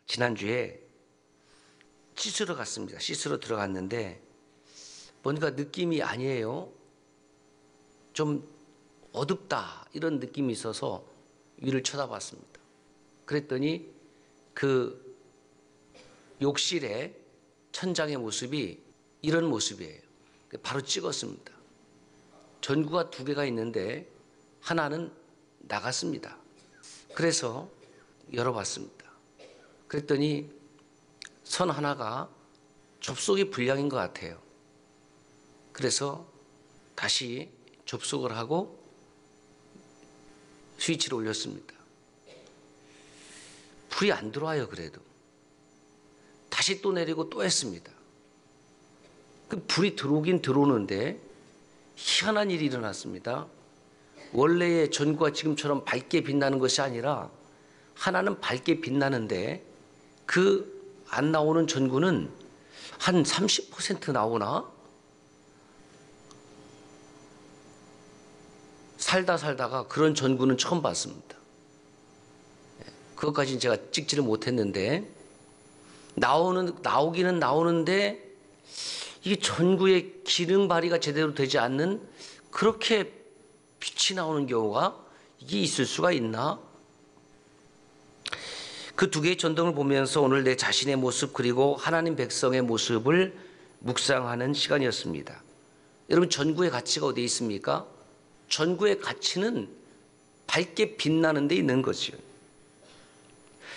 지난주에 씻으러 갔습니다. 씻으러 들어갔는데 뭔가 느낌이 아니에요. 좀 어둡다 이런 느낌이 있어서 위를 쳐다봤습니다. 그랬더니 그 욕실의 천장의 모습이 이런 모습이에요. 바로 찍었습니다. 전구가 2개가 있는데 하나는 나갔습니다. 그래서 열어봤습니다. 그랬더니 선 하나가 접속이 불량인 것 같아요. 그래서 다시 접속을 하고 스위치를 올렸습니다. 불이 안 들어와요. 그래도 다시 또 내리고 또 했습니다. 그 불이 들어오긴 들어오는데 희한한 일이 일어났습니다. 원래의 전구가 지금처럼 밝게 빛나는 것이 아니라 하나는 밝게 빛나는데 그 안 나오는 전구는 한 30% 나오나? 살다가 그런 전구는 처음 봤습니다. 그것까지는 제가 찍지를 못했는데 나오기는 나오는데 이게 전구의 기능 발휘가 제대로 되지 않는 그렇게 빛이 나오는 경우가 이게 있을 수가 있나? 그 2개의 전등을 보면서 오늘 내 자신의 모습 그리고 하나님 백성의 모습을 묵상하는 시간이었습니다. 여러분, 전구의 가치가 어디에 있습니까? 전구의 가치는 밝게 빛나는 데 있는 거죠.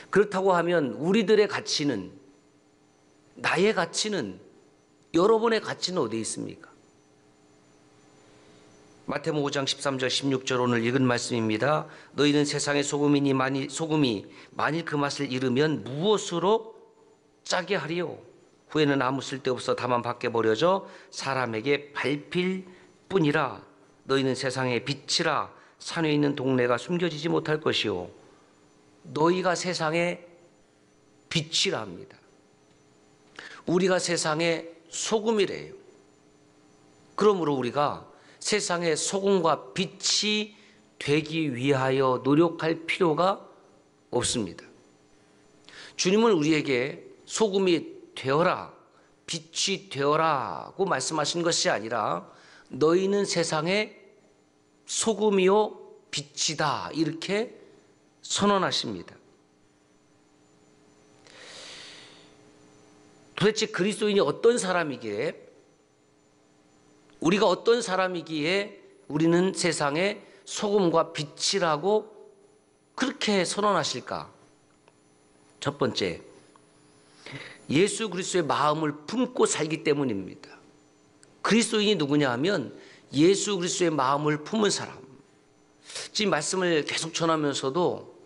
그렇다고 하면 우리들의 가치는, 나의 가치는, 여러분의 가치는 어디에 있습니까? 마태복음 5장 13절 16절 오늘 읽은 말씀입니다. 너희는 세상의 소금이 만일 그 맛을 잃으면 무엇으로 짜게 하리요? 후에는 아무 쓸데없어 다만 밖에 버려져 사람에게 밟힐 뿐이라. 너희는 세상의 빛이라. 산에 있는 동네가 숨겨지지 못할 것이요. 너희가 세상의 빛이라 합니다. 우리가 세상의 소금이래요. 그러므로 우리가 세상의 소금과 빛이 되기 위하여 노력할 필요가 없습니다. 주님은 우리에게 소금이 되어라, 빛이 되어라고 말씀하신 것이 아니라 너희는 세상의 소금이요 빛이다 이렇게 선언하십니다. 도대체 그리스도인이 어떤 사람이기에, 우리가 어떤 사람이기에 우리는 세상의 소금과 빛이라고 그렇게 선언하실까? 첫 번째, 예수 그리스도의 마음을 품고 살기 때문입니다. 그리스도인이 누구냐 하면 예수 그리스도의 마음을 품은 사람. 지금 말씀을 계속 전하면서도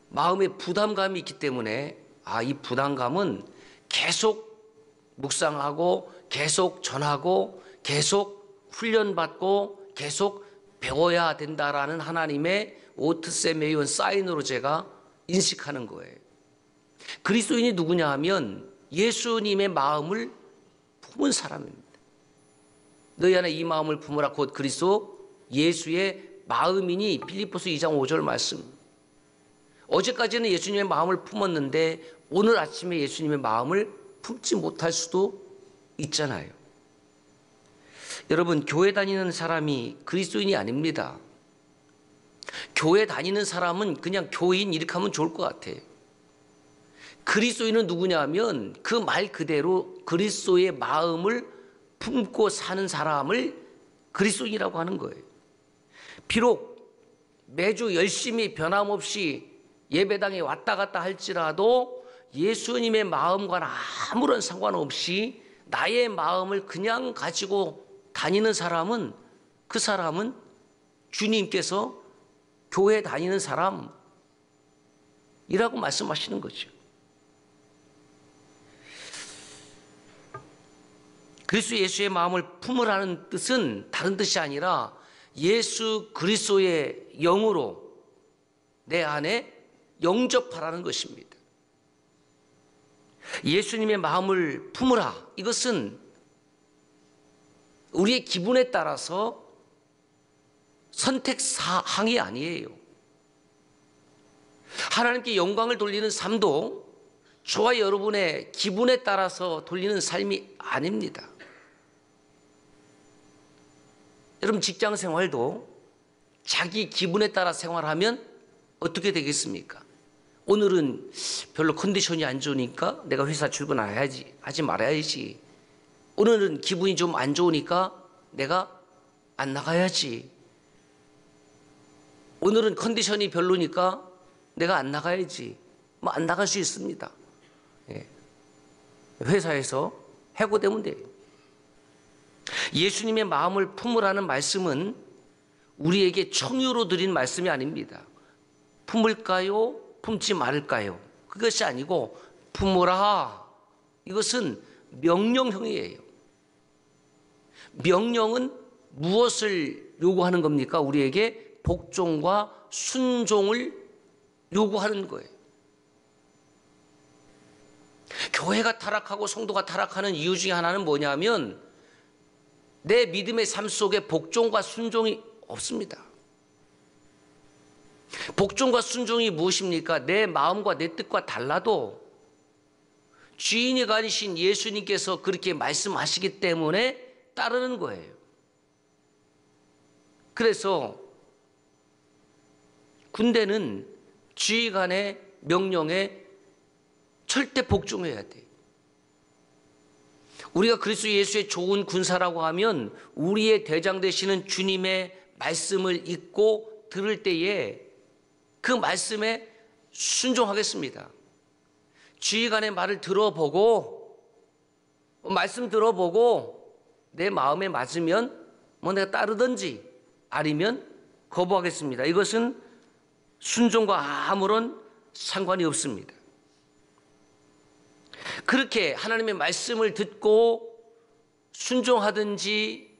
마음에 부담감이 있기 때문에 이 부담감은 계속 묵상하고 계속 전하고 계속 훈련받고 계속 배워야 된다라는 하나님의 오트세 메이온 사인으로 제가 인식하는 거예요. 그리스도인이 누구냐 하면 예수님의 마음을 품은 사람입니다. 너희 안에 이 마음을 품으라 곧 그리스도 예수의 마음이니 빌립보서 2장 5절 말씀. 어제까지는 예수님의 마음을 품었는데 오늘 아침에 예수님의 마음을 품지 못할 수도 있잖아요. 여러분, 교회 다니는 사람이 그리스도인이 아닙니다. 교회 다니는 사람은 그냥 교인 이렇게 하면 좋을 것 같아요. 그리스도인은 누구냐 하면 그 말 그대로 그리스도의 마음을 품고 사는 사람을 그리스도인이라고 하는 거예요. 비록 매주 열심히 변함없이 예배당에 왔다 갔다 할지라도 예수님의 마음과는 아무런 상관없이 나의 마음을 그냥 가지고 다니는 사람은, 그 사람은 주님께서 교회 다니는 사람이라고 말씀하시는 거죠. 그리스도 예수의 마음을 품으라는 뜻은 다른 뜻이 아니라 예수 그리스도의 영으로 내 안에 영접하라는 것입니다. 예수님의 마음을 품으라. 이것은 우리의 기분에 따라서 선택사항이 아니에요. 하나님께 영광을 돌리는 삶도 저와 여러분의 기분에 따라서 돌리는 삶이 아닙니다. 여러분 직장 생활도 자기 기분에 따라 생활하면 어떻게 되겠습니까? 오늘은 별로 컨디션이 안 좋으니까 내가 회사 출근 안 해야지, 하지 말아야지. 오늘은 기분이 좀 안 좋으니까 내가 안 나가야지. 오늘은 컨디션이 별로니까 내가 안 나가야지. 뭐 안 나갈 수 있습니다. 예. 회사에서 해고되면 돼요. 예수님의 마음을 품으라는 말씀은 우리에게 청유로 드린 말씀이 아닙니다. 품을까요? 품지 말을까요? 그것이 아니고 품으라. 이것은 명령형이에요. 명령은 무엇을 요구하는 겁니까? 우리에게 복종과 순종을 요구하는 거예요. 교회가 타락하고 성도가 타락하는 이유 중에 하나는 뭐냐면 내 믿음의 삶 속에 복종과 순종이 없습니다. 복종과 순종이 무엇입니까? 내 마음과 내 뜻과 달라도 주인이 아니신 예수님께서 그렇게 말씀하시기 때문에 따르는 거예요. 그래서 군대는 지휘관의 명령에 절대 복종해야 돼. 우리가 그리스도 예수의 좋은 군사라고 하면 우리의 대장 되시는 주님의 말씀을 읽고 들을 때에 그 말씀에 순종하겠습니다. 지휘관의 말을 들어보고 말씀 들어보고 내 마음에 맞으면 뭐 내가 따르든지 아니면 거부하겠습니다. 이것은 순종과 아무런 상관이 없습니다. 그렇게 하나님의 말씀을 듣고 순종하든지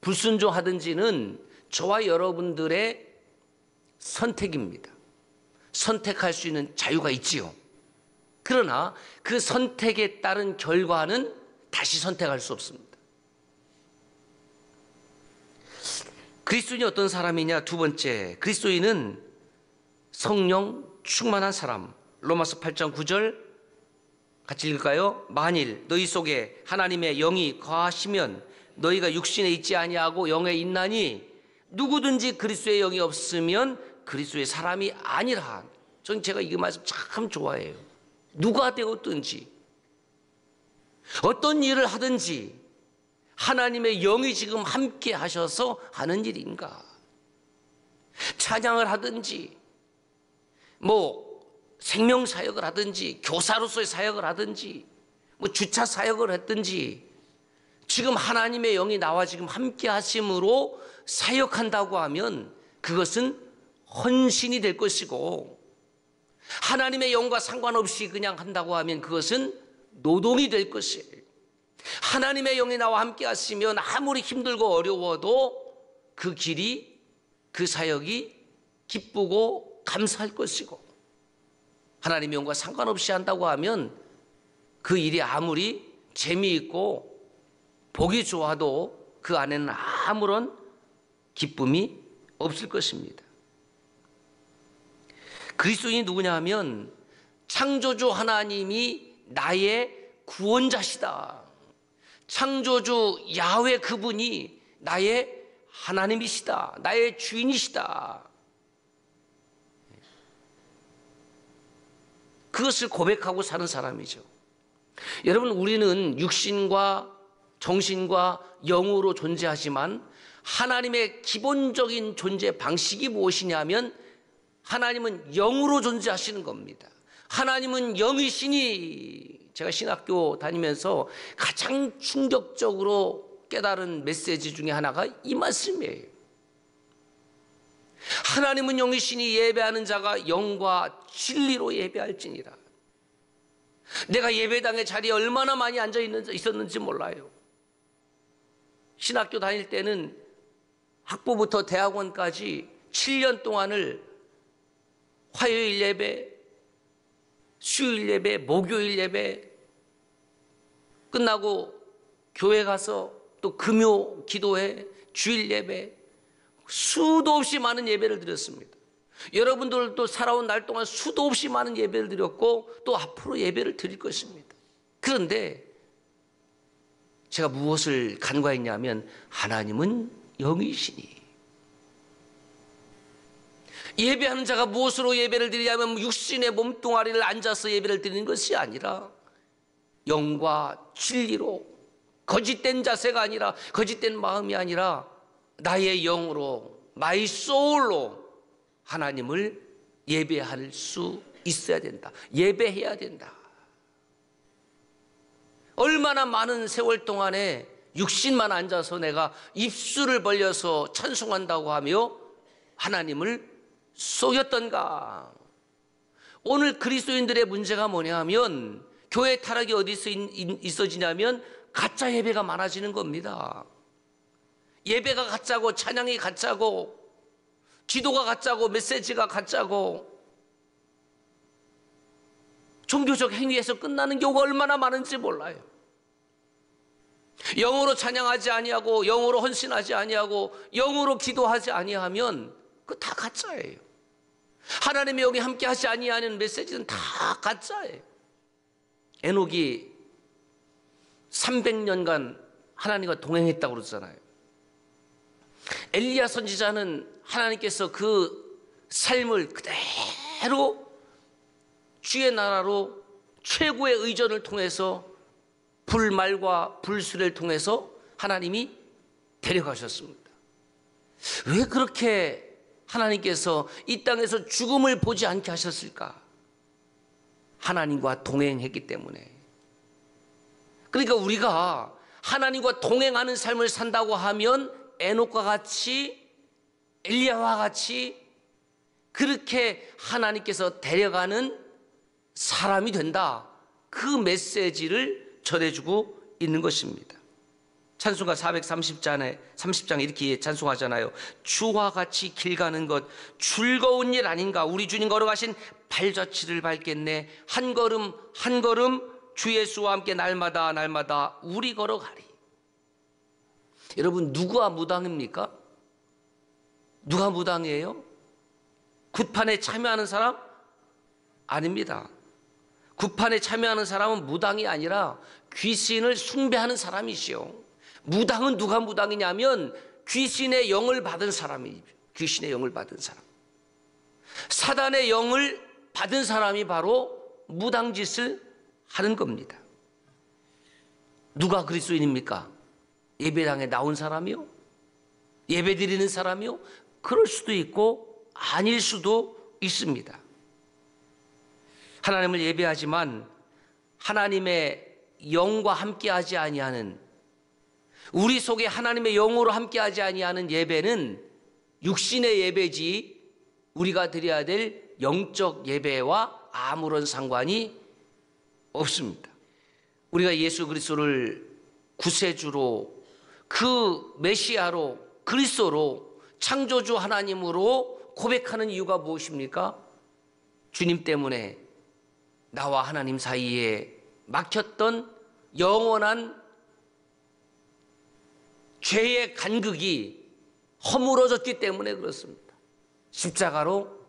불순종하든지는 저와 여러분들의 선택입니다. 선택할 수 있는 자유가 있지요. 그러나 그 선택에 따른 결과는 다시 선택할 수 없습니다. 그리스도인이 어떤 사람이냐? 두 번째, 그리스도인은 성령 충만한 사람. 로마서 8장 9절 같이 읽을까요? 만일 너희 속에 하나님의 영이 거하시면 너희가 육신에 있지 아니하고 영에 있나니 누구든지 그리스도의 영이 없으면 그리스도의 사람이 아니라. 전 제가 이 말씀 참 좋아해요. 누가 되었든지 어떤 일을 하든지 하나님의 영이 지금 함께 하셔서 하는 일인가? 찬양을 하든지 뭐 생명사역을 하든지 교사로서의 사역을 하든지 뭐 주차 사역을 했든지 지금 하나님의 영이 나와 지금 함께 하심으로 사역한다고 하면 그것은 헌신이 될 것이고, 하나님의 영과 상관없이 그냥 한다고 하면 그것은 노동이 될 것이에요. 하나님의 영이 나와 함께 하시면 아무리 힘들고 어려워도 그 길이, 그 사역이 기쁘고 감사할 것이고, 하나님의 영과 상관없이 한다고 하면 그 일이 아무리 재미있고 보기 좋아도 그 안에는 아무런 기쁨이 없을 것입니다. 그리스도인이 누구냐 하면 창조주 하나님이 나의 구원자시다. 창조주 야훼 그분이 나의 하나님이시다. 나의 주인이시다. 그것을 고백하고 사는 사람이죠. 여러분, 우리는 육신과 정신과 영으로 존재하지만 하나님의 기본적인 존재 방식이 무엇이냐면 하나님은 영으로 존재하시는 겁니다. 하나님은 영이시니, 제가 신학교 다니면서 가장 충격적으로 깨달은 메시지 중에 하나가 이 말씀이에요. 하나님은 영이시니 예배하는 자가 영과 진리로 예배할지니라. 내가 예배당의 자리에 얼마나 많이 앉아 있었는지 몰라요. 신학교 다닐 때는 학부부터 대학원까지 7년 동안을 화요일 예배, 수요일 예배, 목요일 예배 끝나고 교회 가서 또 금요 기도회, 주일 예배, 수도 없이 많은 예배를 드렸습니다. 여러분들도 살아온 날 동안 수도 없이 많은 예배를 드렸고 또 앞으로 예배를 드릴 것입니다. 그런데 제가 무엇을 간과했냐면 하나님은 영이시니, 예배하는 자가 무엇으로 예배를 드리냐면 육신의 몸뚱아리를 앉아서 예배를 드리는 것이 아니라 영과 진리로, 거짓된 자세가 아니라, 거짓된 마음이 아니라 나의 영으로, 마이 소울로 하나님을 예배할 수 있어야 된다. 예배해야 된다. 얼마나 많은 세월 동안에 육신만 앉아서 내가 입술을 벌려서 찬송한다고 하며 하나님을 속였던가. 오늘 그리스도인들의 문제가 뭐냐 하면 교회 타락이 어디서 있어지냐면 가짜 예배가 많아지는 겁니다. 예배가 가짜고 찬양이 가짜고 기도가 가짜고 메시지가 가짜고 종교적 행위에서 끝나는 경우가 얼마나 많은지 몰라요. 영으로 찬양하지 아니하고 영으로 헌신하지 아니하고 영으로 기도하지 아니하면 그거 다 가짜예요. 하나님의 영이 함께하지 아니하는 메시지는 다 가짜예요. 에녹이 300년간 하나님과 동행했다고 그러잖아요. 엘리야 선지자는 하나님께서 그 삶을 그대로 주의 나라로 최고의 의전을 통해서 불말과 불수를 통해서 하나님이 데려가셨습니다. 왜 그렇게 하나님께서 이 땅에서 죽음을 보지 않게 하셨을까? 하나님과 동행했기 때문에. 그러니까 우리가 하나님과 동행하는 삶을 산다고 하면 에녹과 같이, 엘리야와 같이 그렇게 하나님께서 데려가는 사람이 된다. 그 메시지를 전해주고 있는 것입니다. 찬송가 430장에 이렇게 찬송하잖아요. 주와 같이 길 가는 것 즐거운 일 아닌가. 우리 주님 걸어가신 발자취를 밟겠네. 한 걸음 한 걸음 주 예수와 함께 날마다 날마다 우리 걸어가리. 여러분, 누구와 무당입니까? 누가 무당이에요? 굿판에 참여하는 사람? 아닙니다. 굿판에 참여하는 사람은 무당이 아니라 귀신을 숭배하는 사람이시요. 무당은 누가 무당이냐면 귀신의 영을 받은 사람이죠. 귀신의 영을 받은 사람. 사단의 영을 받은 사람이 바로 무당짓을 하는 겁니다. 누가 그리스도인입니까? 예배당에 나온 사람이요? 예배 드리는 사람이요? 그럴 수도 있고 아닐 수도 있습니다. 하나님을 예배하지만 하나님의 영과 함께하지 아니하는, 우리 속에 하나님의 영으로 함께하지 아니하는 예배는 육신의 예배지 우리가 드려야 될 영적 예배와 아무런 상관이 없습니다. 우리가 예수 그리스도를 구세주로, 그 메시아로, 그리스도로, 창조주 하나님으로 고백하는 이유가 무엇입니까? 주님 때문에 나와 하나님 사이에 막혔던 영원한 죄의 간극이 허물어졌기 때문에 그렇습니다. 십자가로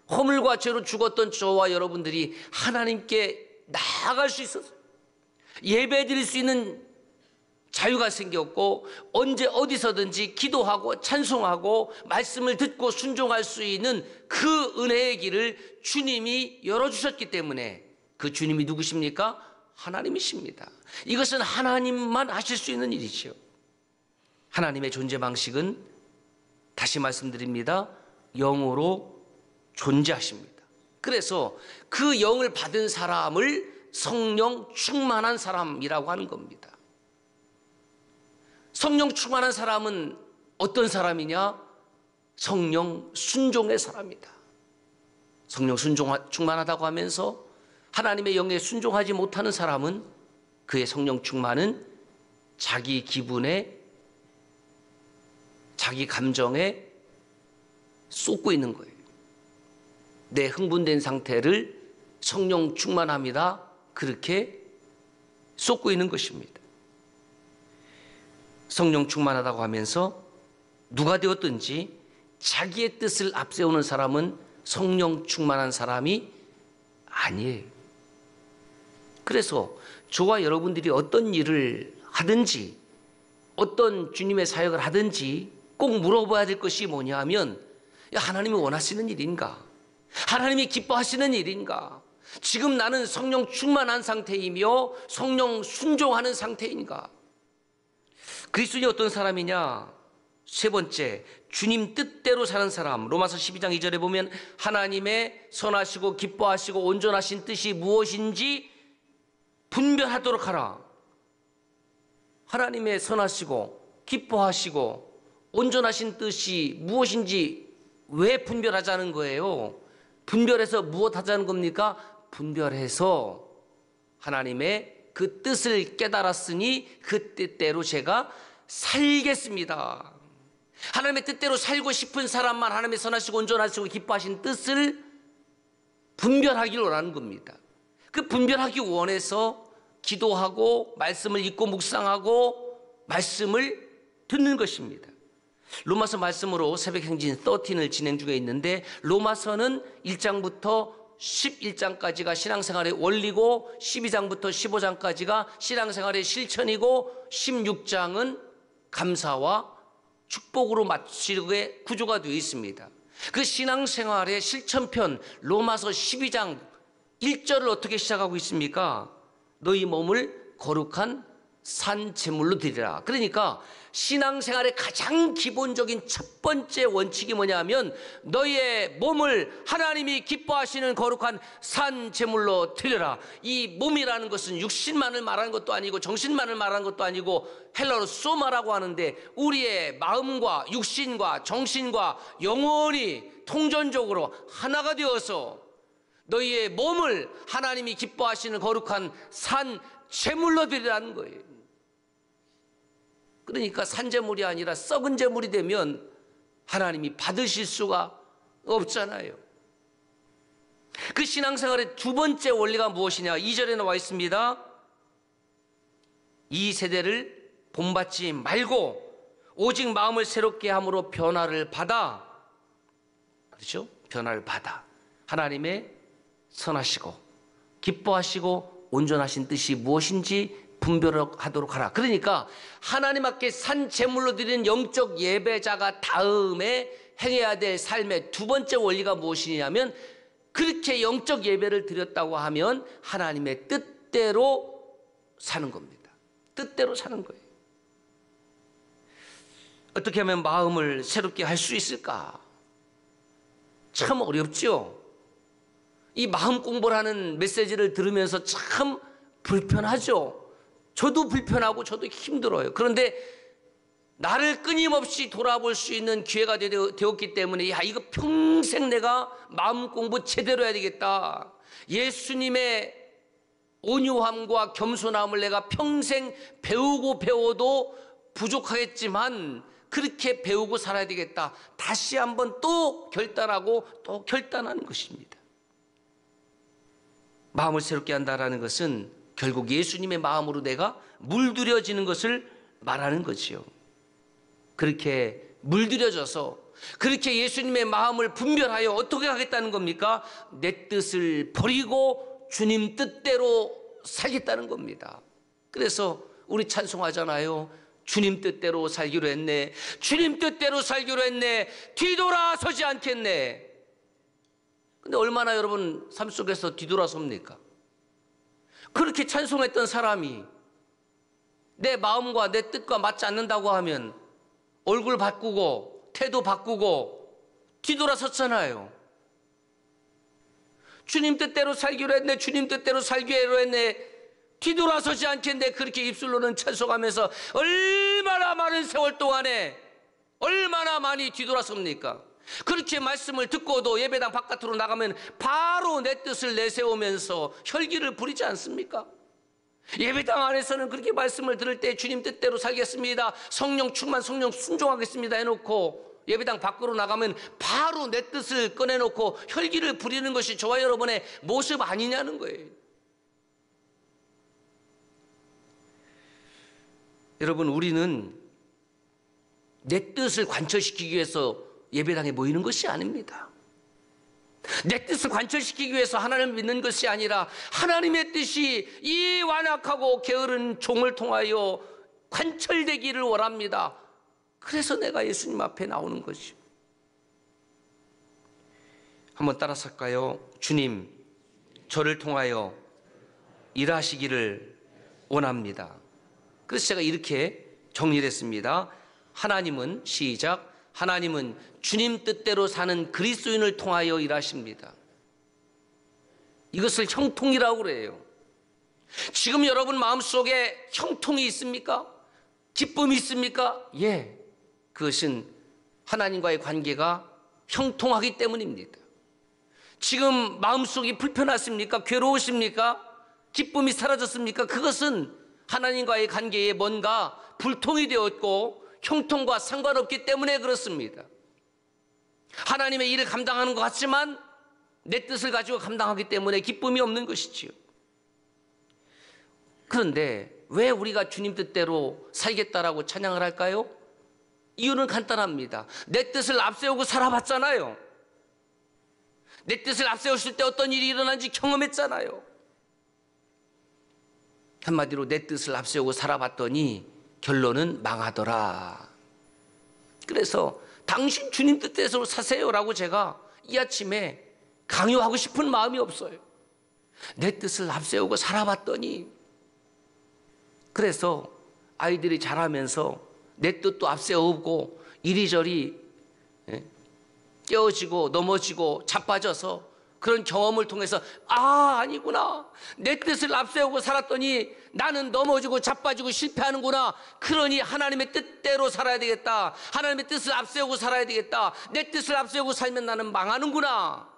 허물과 죄로 죽었던 저와 여러분들이 하나님께 나아갈 수 있었어요. 예배 드릴 수 있는 자유가 생겼고 언제 어디서든지 기도하고 찬송하고 말씀을 듣고 순종할 수 있는 그 은혜의 길을 주님이 열어주셨기 때문에, 그 주님이 누구십니까? 하나님이십니다. 이것은 하나님만 하실 수 있는 일이지요. 하나님의 존재 방식은 다시 말씀드립니다. 영으로 존재하십니다. 그래서 그 영을 받은 사람을 성령 충만한 사람이라고 하는 겁니다. 성령 충만한 사람은 어떤 사람이냐? 성령 순종의 사람이다. 성령 충만하다고 하면서 하나님의 영에 순종하지 못하는 사람은 그의 성령 충만은 자기 기분에, 자기 감정에 쏟고 있는 거예요. 내 흥분된 상태를 성령 충만합니다. 그렇게 쏟고 있는 것입니다. 성령 충만하다고 하면서 누가 되었든지 자기의 뜻을 앞세우는 사람은 성령 충만한 사람이 아니에요. 그래서 저와 여러분들이 어떤 일을 하든지 어떤 주님의 사역을 하든지 꼭 물어봐야 될 것이 뭐냐 하면, 하나님이 원하시는 일인가? 하나님이 기뻐하시는 일인가? 지금 나는 성령 충만한 상태이며 성령 순종하는 상태인가? 그리스도인이 어떤 사람이냐? 세 번째, 주님 뜻대로 사는 사람. 로마서 12장 2절에 보면 하나님의 선하시고 기뻐하시고 온전하신 뜻이 무엇인지 분별하도록 하라. 하나님의 선하시고 기뻐하시고 온전하신 뜻이 무엇인지 왜 분별하자는 거예요? 분별해서 무엇 하자는 겁니까? 분별해서 하나님의 그 뜻을 깨달았으니 그 뜻대로 제가 살겠습니다. 하나님의 뜻대로 살고 싶은 사람만 하나님의 선하시고 온전하시고 기뻐하신 뜻을 분별하기를 원하는 겁니다. 그 분별하기 원해서 기도하고 말씀을 읽고 묵상하고 말씀을 듣는 것입니다. 로마서 말씀으로 새벽행진 13을 진행 중에 있는데, 로마서는 1장부터 11장까지가 신앙생활의 원리고 12장부터 15장까지가 신앙생활의 실천이고 16장은 감사와 축복으로 마치게 구조가 되어 있습니다. 그 신앙생활의 실천편 로마서 12장 1절을 어떻게 시작하고 있습니까? 너희 몸을 거룩한 산 제물로 드리라. 그러니까 신앙생활의 가장 기본적인 첫 번째 원칙이 뭐냐면, 너희의 몸을 하나님이 기뻐하시는 거룩한 산 제물로 드려라. 이 몸이라는 것은 육신만을 말하는 것도 아니고 정신만을 말하는 것도 아니고 헬라어로 소마라고 하는데, 우리의 마음과 육신과 정신과 영혼이 통전적으로 하나가 되어서 너희의 몸을 하나님이 기뻐하시는 거룩한 산 제물로 드리라는 거예요. 그러니까 산제물이 아니라 썩은 제물이 되면 하나님이 받으실 수가 없잖아요. 그 신앙생활의 두 번째 원리가 무엇이냐? 2절에 나와 있습니다. 이 세대를 본받지 말고 오직 마음을 새롭게 함으로 변화를 받아. 그렇죠? 변화를 받아. 하나님의 선하시고 기뻐하시고 온전하신 뜻이 무엇인지 분별하도록 하라. 그러니까 하나님 앞에 산 제물로 드리는 영적 예배자가 다음에 행해야 될 삶의 두 번째 원리가 무엇이냐면, 그렇게 영적 예배를 드렸다고 하면 하나님의 뜻대로 사는 겁니다. 뜻대로 사는 거예요. 어떻게 하면 마음을 새롭게 할 수 있을까? 참 어렵죠. 이 마음 공부를 하는 메시지를 들으면서 참 불편하죠. 저도 불편하고 저도 힘들어요. 그런데 나를 끊임없이 돌아볼 수 있는 기회가 되었기 때문에, 이거 평생 내가 마음 공부 제대로 해야 되겠다. 예수님의 온유함과 겸손함을 내가 평생 배우고 배워도 부족하겠지만 그렇게 배우고 살아야 되겠다. 다시 한번 또 결단하고 또 결단하는 것입니다. 마음을 새롭게 한다는 것은 결국 예수님의 마음으로 내가 물들여지는 것을 말하는 거지요. 그렇게 물들여져서 그렇게 예수님의 마음을 분별하여 어떻게 하겠다는 겁니까? 내 뜻을 버리고 주님 뜻대로 살겠다는 겁니다. 그래서 우리 찬송하잖아요. 주님 뜻대로 살기로 했네. 주님 뜻대로 살기로 했네. 뒤돌아서지 않겠네. 근데 얼마나 여러분 삶 속에서 뒤돌아섭니까? 그렇게 찬송했던 사람이 내 마음과 내 뜻과 맞지 않는다고 하면 얼굴 바꾸고 태도 바꾸고 뒤돌아섰잖아요. 주님 뜻대로 살기로 했네. 주님 뜻대로 살기로 했네. 뒤돌아서지 않겠네. 그렇게 입술로는 찬송하면서 얼마나 많은 세월 동안에 얼마나 많이 뒤돌아섭니까? 그렇게 말씀을 듣고도 예배당 바깥으로 나가면 바로 내 뜻을 내세우면서 혈기를 부리지 않습니까? 예배당 안에서는 그렇게 말씀을 들을 때 주님 뜻대로 살겠습니다, 성령 충만, 성령 순종하겠습니다 해놓고 예배당 밖으로 나가면 바로 내 뜻을 꺼내놓고 혈기를 부리는 것이 저와 여러분의 모습 아니냐는 거예요. 여러분, 우리는 내 뜻을 관철시키기 위해서 예배당에 모이는 것이 아닙니다. 내 뜻을 관철시키기 위해서 하나님을 믿는 것이 아니라 하나님의 뜻이 이 완악하고 게으른 종을 통하여 관철되기를 원합니다. 그래서 내가 예수님 앞에 나오는 것이요. 한번 따라서 할까요? 주님, 저를 통하여 일하시기를 원합니다. 그래서 제가 이렇게 정리를 했습니다. 하나님은, 시작, 하나님은 주님 뜻대로 사는 그리스도인을 통하여 일하십니다. 이것을 형통이라고 그래요. 지금 여러분 마음속에 형통이 있습니까? 기쁨이 있습니까? 예, 그것은 하나님과의 관계가 형통하기 때문입니다. 지금 마음속이 불편하십니까? 괴로우십니까? 기쁨이 사라졌습니까? 그것은 하나님과의 관계에 뭔가 불통이 되었고 형통과 상관없기 때문에 그렇습니다. 하나님의 일을 감당하는 것 같지만 내 뜻을 가지고 감당하기 때문에 기쁨이 없는 것이지요. 그런데 왜 우리가 주님 뜻대로 살겠다라고 찬양을 할까요? 이유는 간단합니다. 내 뜻을 앞세우고 살아봤잖아요. 내 뜻을 앞세웠을 때 어떤 일이 일어난지 경험했잖아요. 한마디로 내 뜻을 앞세우고 살아봤더니 결론은 망하더라. 그래서 당신 주님 뜻대로 사세요라고 제가 이 아침에 강요하고 싶은 마음이 없어요. 내 뜻을 앞세우고 살아봤더니, 그래서 아이들이 자라면서 내 뜻도 앞세우고 이리저리 깨어지고 넘어지고 자빠져서 그런 경험을 통해서 아니구나, 내 뜻을 앞세우고 살았더니 나는 넘어지고 자빠지고 실패하는구나. 그러니 하나님의 뜻대로 살아야 되겠다. 하나님의 뜻을 앞세우고 살아야 되겠다. 내 뜻을 앞세우고 살면 나는 망하는구나.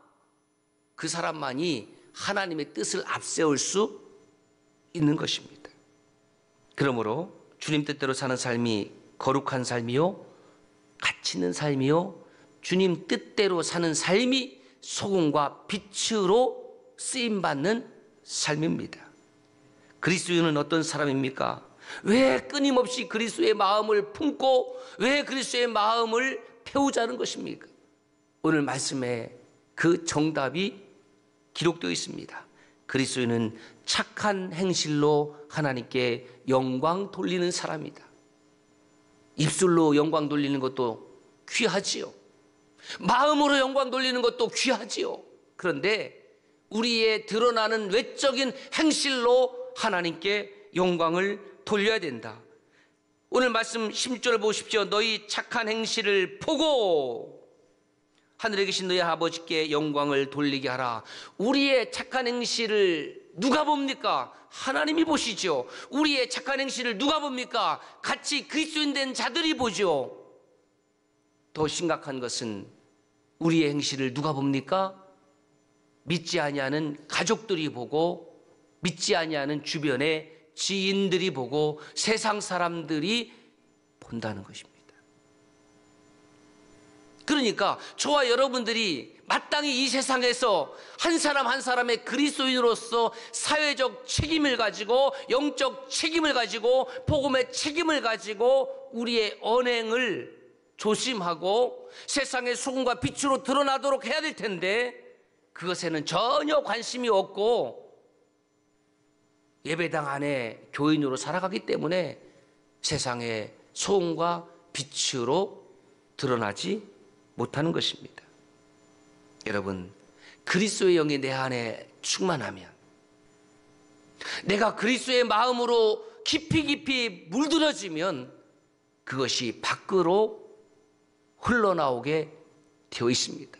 그 사람만이 하나님의 뜻을 앞세울 수 있는 것입니다. 그러므로 주님 뜻대로 사는 삶이 거룩한 삶이요, 가치 있는 삶이요, 주님 뜻대로 사는 삶이 소금과 빛으로 쓰임받는 삶입니다. 그리스도인은 어떤 사람입니까? 왜 끊임없이 그리스도의 마음을 품고 왜 그리스도의 마음을 배우자는 것입니까? 오늘 말씀에 그 정답이 기록되어 있습니다. 그리스도인은 착한 행실로 하나님께 영광 돌리는 사람이다. 입술로 영광 돌리는 것도 귀하지요. 마음으로 영광 돌리는 것도 귀하지요. 그런데 우리의 드러나는 외적인 행실로 하나님께 영광을 돌려야 된다. 오늘 말씀 16절 보십시오. 너희 착한 행실을 보고 하늘에 계신 너희 아버지께 영광을 돌리게 하라. 우리의 착한 행실을 누가 봅니까? 하나님이 보시죠. 우리의 착한 행실을 누가 봅니까? 같이 그리스도인 된 자들이 보죠. 더 심각한 것은 우리의 행실을 누가 봅니까? 믿지 아니하는 가족들이 보고, 믿지 아니하는 주변의 지인들이 보고, 세상 사람들이 본다는 것입니다. 그러니까 저와 여러분들이 마땅히 이 세상에서 한 사람 한 사람의 그리스도인으로서 사회적 책임을 가지고, 영적 책임을 가지고, 복음의 책임을 가지고 우리의 언행을 조심하고 세상의 소금과 빛으로 드러나도록 해야 될 텐데, 그것에는 전혀 관심이 없고 예배당 안에 교인으로 살아가기 때문에 세상의 소금과 빛으로 드러나지 못하는 것입니다. 여러분, 그리스도의 영이 내 안에 충만하면, 내가 그리스도의 마음으로 깊이 물들어지면 그것이 밖으로 흘러나오게 되어 있습니다.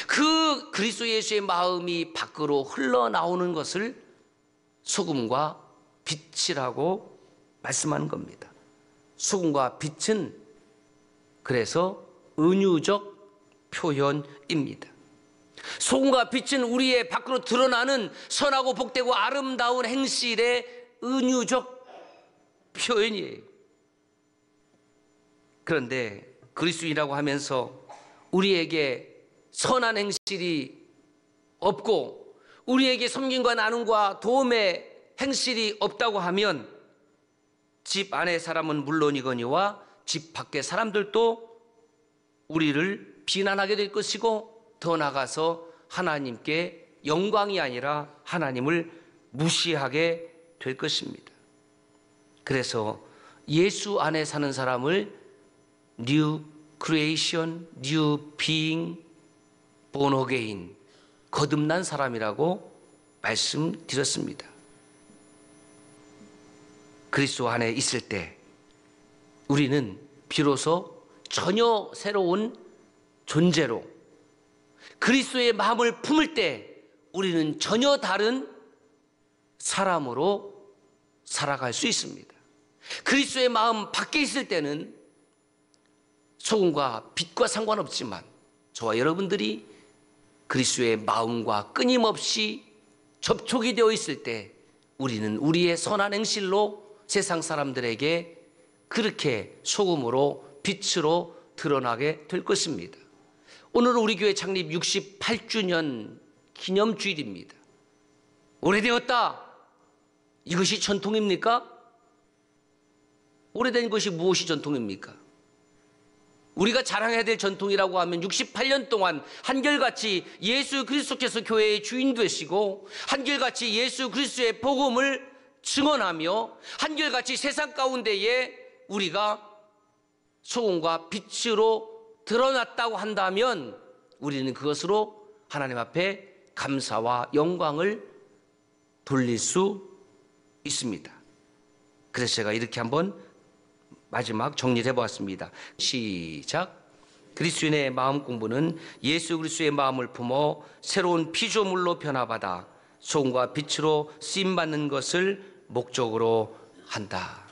그 그리스도 예수의 마음이 밖으로 흘러나오는 것을 소금과 빛이라고 말씀하는 겁니다. 소금과 빛은 그래서 은유적 표현입니다. 소금과 빛은 우리의 밖으로 드러나는 선하고 복되고 아름다운 행실의 은유적 표현이에요. 그런데 그리스도인이라고 하면서 우리에게 선한 행실이 없고 우리에게 섬김과 나눔과 도움의 행실이 없다고 하면 집 안의 사람은 물론이거니와 집 밖의 사람들도 우리를 비난하게 될 것이고 더 나가서 하나님께 영광이 아니라 하나님을 무시하게 될 것입니다. 그래서 예수 안에 사는 사람을 New Creation, New Being, Born Again, 거듭난 사람이라고 말씀드렸습니다. 그리스도 안에 있을 때 우리는 비로소 전혀 새로운 존재로, 그리스도의 마음을 품을 때 우리는 전혀 다른 사람으로 살아갈 수 있습니다. 그리스도의 마음 밖에 있을 때는 소금과 빛과 상관없지만 저와 여러분들이 그리스도의 마음과 끊임없이 접촉이 되어 있을 때 우리는 우리의 선한 행실로 세상 사람들에게 그렇게 소금으로 빛으로 드러나게 될 것입니다. 오늘은 우리 교회 창립 68주년 기념주일입니다. 오래되었다. 이것이 전통입니까? 오래된 것이 무엇이 전통입니까? 우리가 자랑해야 될 전통이라고 하면 68년 동안 한결같이 예수 그리스도께서 교회의 주인 되시고 한결같이 예수 그리스도의 복음을 증언하며 한결같이 세상 가운데에 우리가 소금과 빛으로 드러났다고 한다면 우리는 그것으로 하나님 앞에 감사와 영광을 돌릴 수 있습니다. 그래서 제가 이렇게 한번 마지막 정리를 해보았습니다. 시작. 그리스도인의 마음 공부는 예수 그리스도의 마음을 품어 새로운 피조물로 변화받아 소금과 빛으로 쓰임받는 것을 목적으로 한다.